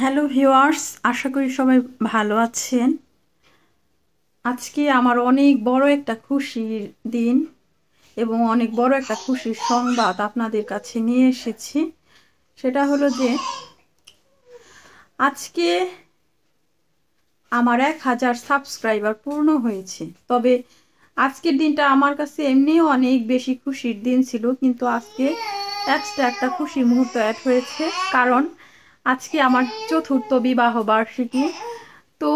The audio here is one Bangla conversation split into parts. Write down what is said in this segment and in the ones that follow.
হ্যালো ভিউয়ার্স, আশা করি সবাই ভালো আছেন। আজকে আমার অনেক বড় একটা খুশির দিন এবং অনেক বড় একটা খুশির সংবাদ আপনাদের কাছে নিয়ে এসেছি। সেটা হলো যে আজকে আমার 1000 সাবস্ক্রাইবার পূর্ণ হয়েছে। তবে আজকের দিনটা আমার কাছে এমনিও অনেক বেশি খুশির দিন ছিল, কিন্তু আজকে এক্সট্রা একটা খুশির মুহূর্ত অ্যাড হয়েছে, কারণ আজকে আমার চতুর্থ বিবাহ বার্ষিকী। তো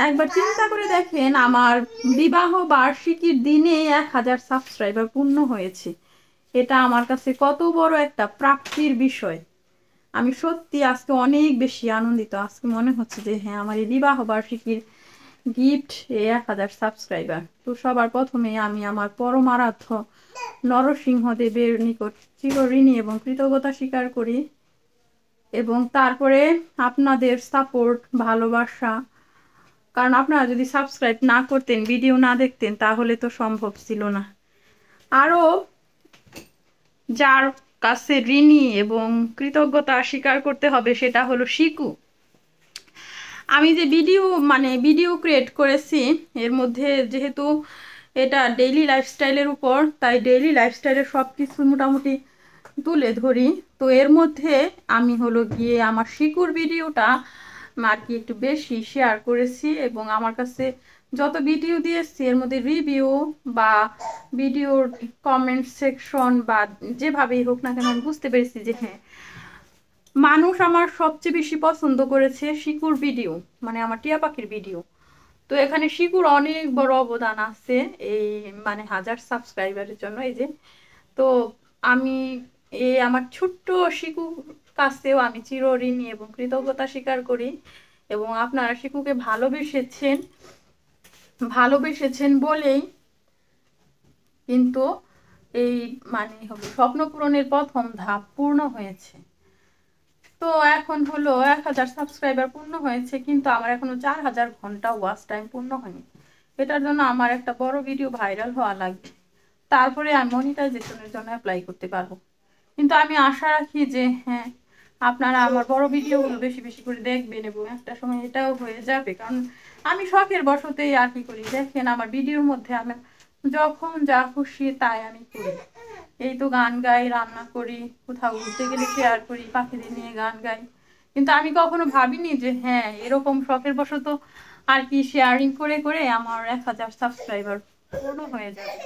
একবার চিন্তা করে দেখেন, আমার বিবাহ বার্ষিকীর দিনে 1000 সাবস্ক্রাইবার পূর্ণ হয়েছে। এটা আমার কাছে কত বড় একটা প্রাপ্তির বিষয়। আমি সত্যি আজকে অনেক বেশি আনন্দিত। আজকে মনে হচ্ছে যে হ্যাঁ, আমার এই বিবাহ বার্ষিকীর গিফট এই 1000 সাবস্ক্রাইবার। তো সবার প্রথমে আমি আমার পরমারাধ্য নরসিংহদেবের নিকট চিরঋণী এবং কৃতজ্ঞতা স্বীকার করি, এবং তারপরে আপনাদের সাপোর্ট, ভালোবাসা, কারণ আপনারা যদি সাবস্ক্রাইব না করতেন, ভিডিও না দেখতেন, তাহলে তো সম্ভব ছিল না। আরও যার কাছে ঋণী এবং কৃতজ্ঞতা স্বীকার করতে হবে সেটা হলো শিকু। আমি যে ভিডিও ক্রিয়েট করেছি, এর মধ্যে যেহেতু এটা ডেইলি লাইফস্টাইলের উপর, তাই ডেইলি লাইফস্টাইলের সব কিছু মোটামুটি তুলে ধরি। তো এর মধ্যে আমি হলো গিয়ে আমার শিকুর ভিডিওটা আর কি একটু বেশি শেয়ার করেছি, এবং আমার কাছে যত ভিডিও দিয়েছি এর মধ্যে রিভিউ বা ভিডিওর কমেন্ট সেকশন বা যেভাবেই হোক না কেন, আমি বুঝতে পেরেছি যে হ্যাঁ, মানুষ আমার সবচেয়ে বেশি পছন্দ করেছে শিকুর ভিডিও, মানে আমার টিয়া পাখির ভিডিও। তো এখানে শিকুর অনেক বড় অবদান আছে এই 1000 সাবস্ক্রাইবারের জন্য। এই যে, তো আমি আমার ছোট্ট শিকুর কাছেও আমি চিরঋণী এবং কৃতজ্ঞতা স্বীকার করি। এবং আপনারা শিকুকে ভালোবেসেছেন বলেই কিন্তু এই স্বপ্ন পূরণের প্রথম ধাপ পূর্ণ হয়েছে। তো এখন হলো 1000 সাবস্ক্রাইবার পূর্ণ হয়েছে, কিন্তু আমার এখনো 4000 ঘন্টা ওয়াচ টাইম পূর্ণ হয়নি। এটার জন্য আমার একটা বড় ভিডিও ভাইরাল হওয়া লাগবে, তারপরে আমি মনিটাইজেশনের জন্য অ্যাপ্লাই করতে পারবো। কিন্তু আমি আশা রাখি যে হ্যাঁ, আপনারা আমার বড় ভিডিওগুলো বেশি বেশি করে দেখবেন, এবং একটা সময় এটাও হয়ে যাবে। কারণ আমি শখের বশতেই আর কি করি, দেখেন আমার ভিডিওর মধ্যে আমি যখন যা খুশি তাই আমি করি। এই তো গান গাই, রান্না করি, কোথাও ঘুরতে গেলে শেয়ার করি, পাখিদের নিয়ে গান গাই। কিন্তু আমি কখনো ভাবিনি যে হ্যাঁ, এরকম শখের বশত আর কি শেয়ারিং করে করে আমার 1000 সাবস্ক্রাইবার পূর্ণ হয়ে যাবে।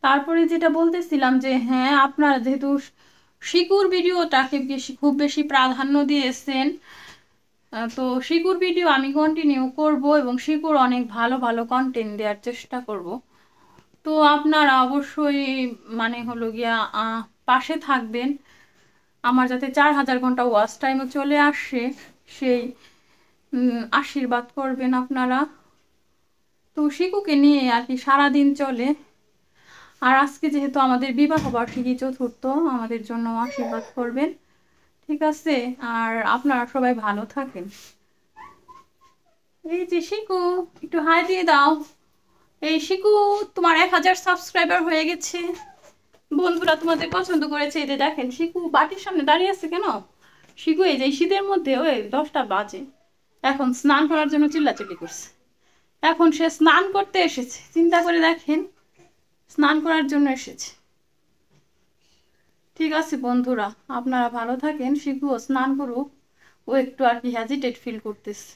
তারপরে যেটা বলতেছিলাম যে হ্যাঁ, আপনারা যেহেতু শিকুর ভিডিওটাকে খুব বেশি প্রাধান্য দিয়েছেন, তো শিকুর ভিডিও আমি কন্টিনিউ করব এবং শিকুর অনেক ভালো ভালো কন্টেন্ট দেওয়ার চেষ্টা করব। তো আপনারা অবশ্যই হলো গিয়া পাশে থাকবেন, আমার যাতে 4000 ঘন্টা ওয়াচ টাইমও চলে আসে সেই আশীর্বাদ করবেন আপনারা। তো শিকুকে নিয়ে আর কি সারাদিন চলে। আর আজকে যেহেতু আমাদের বিবাহ বার্ষিকী চতুর্থ, আমাদের জন্য আশীর্বাদ করবেন, ঠিক আছে? আর আপনারা সবাই ভালো থাকেন। এই যে শিকু, একটু হাই দিয়ে দাও। এই শিকু, তোমার 1000 সাবস্ক্রাইবার হয়ে গেছে। বন্ধুরা তোমাদের পছন্দ করেছে। এই যে দেখেন, শিকু বাটির সামনে দাঁড়িয়ে আছে কেন? শিকু এই যে শীতের মধ্যে ওই 10টা বাজে, এখন স্নান করার জন্য চিল্লাচিল্লি করছে। এখন সে স্নান করতে এসেছে, চিন্তা করে দেখেন, স্নান করার জন্য এসেছে। ঠিক আছে বন্ধুরা, আপনারা ভালো থাকেন, শিকুও স্নান করুক, ও একটু আর কি হেজিটেট ফিল করতেছে।